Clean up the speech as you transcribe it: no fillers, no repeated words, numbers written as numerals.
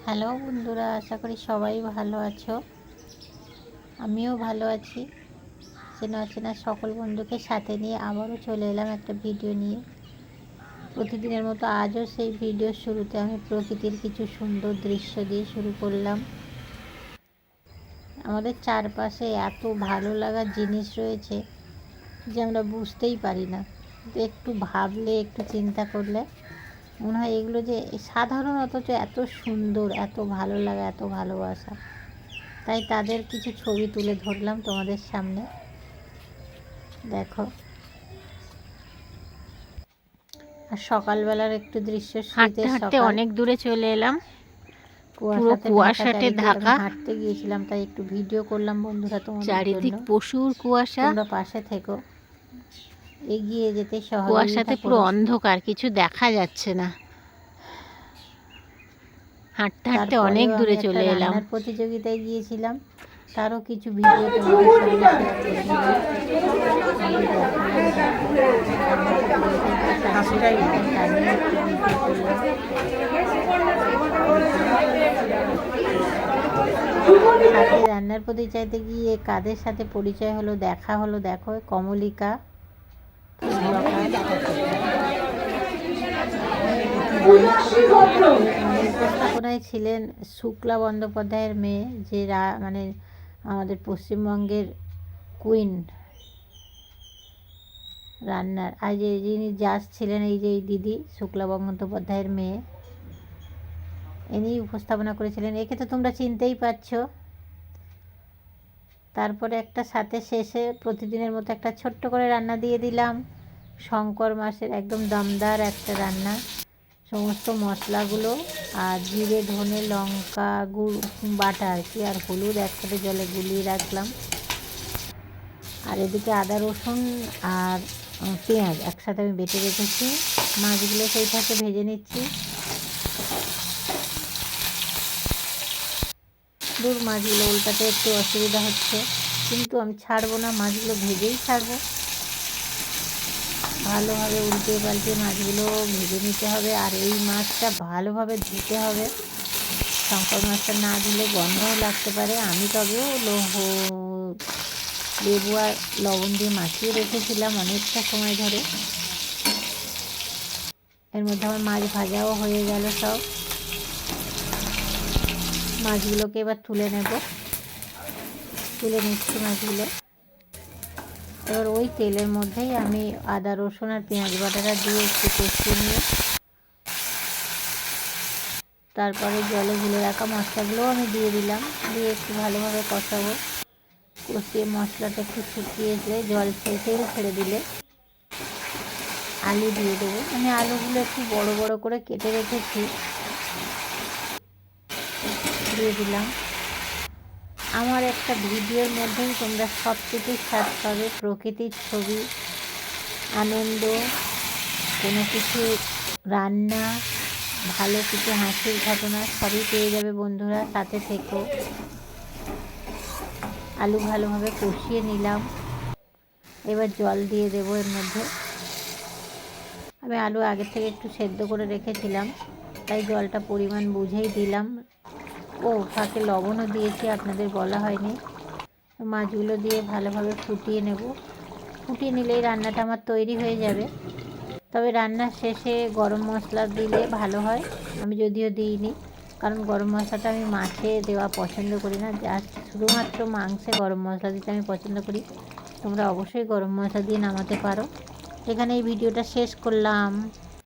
Hello বন্ধুরা, আশা করি সবাই ভালো আছো। আমিও ভালো আছি। চেনা অচেনা সকল বন্ধুকে সাথে নিয়ে আবারও চলে এলাম একটা ভিডিও নিয়ে। প্রতিদিনের মতো আজও সেই ভিডিওর শুরুতে আমি প্রকৃতির কিছু সুন্দর দৃশ্য দিয়ে শুরু করলাম। আমাদের চারপাশে এত ভালো লাগার জিনিস রয়েছে যে আমরা বুঝতেই পারি না, একটু ভাবলে একটু চিন্তা করলে মনে হয় এগুলো যে সাধারণ, অথচ এত সুন্দর, এত ভালো লাগা, এত ভালোবাসা। তাই তাদের কিছু ছবি তুলে ধরলাম তোমাদের সামনে। দেখো, আর সকালবেলার একটু দৃশ্য, শীতের হাঁটতে সকাল, অনেক দূরে চলে এলাম। কুয়াশাতে ঢাকা। হাঁটতে গিয়েছিলাম, তাই একটু ভিডিও করলাম বন্ধুরা তোমাদের জন্য। চারিদিক প্রচুর কুয়াশা, তোমরা পাশে থেকো, এগিয়ে যেতে সহযোগিতা কুয়াশাতে পুরো করো। অন্ধকার, কিছু দেখা যাচ্ছে না। হাঁটতে হাঁটতে অনেক তারপরেও আমি দূরে একটা চলে এলাম। রান্নার প্রতিযোগিতায় গিয়েছিলাম, তারও কিছু ভিডিও তোমাদের সঙ্গে শেয়ার করে নিলাম। রান্নার প্রতিযোগিতায় গিয়ে কাদের সাথে পরিচয় হলো, দেখা হলো, দেখো কমলিকা। উপস্থাপনায় ছিলেন শুক্লা বন্দ্যোপাধ্যায়ের মেয়ে, যে মানে আমাদের পশ্চিমবঙ্গের কুইন রান্নার। আর যিনি জাজ ছিলেন, এই যে এই দিদি, শুক্লা বন্দ্যোপাধ্যায়ের মেয়ে, ইনি উপস্থাপনা করেছিলেন। একে তো তোমরা চিনতেই পারছো। তারপরে একটা সাথে শেষে প্রতিদিনের মতো একটা ছোট্ট করে রান্না দিয়ে দিলাম, শঙ্কর মাসের একদম দমদার একটা রান্না। সমস্ত মশলাগুলো আর জিরে, ধনে, লঙ্কা গুঁড়ো বাটা আর কি, আর হলুদ একসাথে জলে গুলিয়ে রাখলাম। আর এদিকে আদা রসুন আর পেঁয়াজ একসাথে আমি বেটে রেখেছি। মাছগুলো সেই ফাঁকে ভেজে নিচ্ছি। মাছগুলো উল্টাতে একটু অসুবিধা হচ্ছে, কিন্তু আমি ছাড়বো না, মাছগুলো ভেজেই ছাড়বো। ভালোভাবে উল্টে পাল্টে মাছগুলো ভেজে নিতে হবে। আর এই মাছটা ভালোভাবে ধুতে হবে। শঙ্কর মাছটা না দিলে গন্ধও লাগতে পারে। আমি তবেও লেবু আর লবণ দিয়ে মাখিয়ে রেখেছিলাম অনেকটা সময় ধরে। এর মধ্যে আমার মাছ ভাজাও হয়ে গেল সব। মাছগুলোকে এবার তুলে নিচ্ছি মাছগুলো। এবার ওই তেলের মধ্যেই আমি আদা রসুন আর পেঁয়াজ বাটাটা দিয়ে একটু কষিয়ে নিয়ে, তারপরে জলে গুলে রাখা মশলাগুলোও আমি দিয়ে দিলাম। দিয়ে একটু ভালোভাবে কষাবো। কষিয়ে মশলাটা একটু শুকিয়ে এলে, তেল ছেড়ে দিলে আলু দিয়ে দেবো। আমি আলুগুলো একটু বড় বড় করে কেটে রেখেছি, দিয়ে দিলাম। আমার একটা ভিডিওর মধ্যেই তোমরা সব কিছু সার্চ পাবে, প্রকৃতির ছবি, আনন্দ, কোনো কিছু রান্না, ভালো কিছু হাসির ঘটনা, সবই পেয়ে যাবে বন্ধুরা, সাথে থেকো। আলু ভালোভাবে কষিয়ে নিলাম। এবার জল দিয়ে দেবো এর মধ্যে। আমি আলু আগে থেকে একটু সেদ্ধ করে রেখেছিলাম, তাই জলটা পরিমাণ বুঝেই দিলাম। ফাঁকে লবণও দিয়েছি, আপনাদের বলা হয়নি। মাছগুলো দিয়ে ভালোভাবে ফুটিয়ে নেব। ফুটিয়ে নিলেই রান্নাটা আমার তৈরি হয়ে যাবে। তবে রান্নার শেষে গরম মশলা দিলে ভালো হয়। আমি যদিও দিইনি, কারণ গরম মশলাটা আমি মাছে দেওয়া পছন্দ করি না। জাস্ট শুধুমাত্র মাংসে গরম মশলা দিতে আমি পছন্দ করি। তোমরা অবশ্যই গরম মশলা দিয়ে নামাতে পারো। এখানে এই ভিডিওটা শেষ করলাম।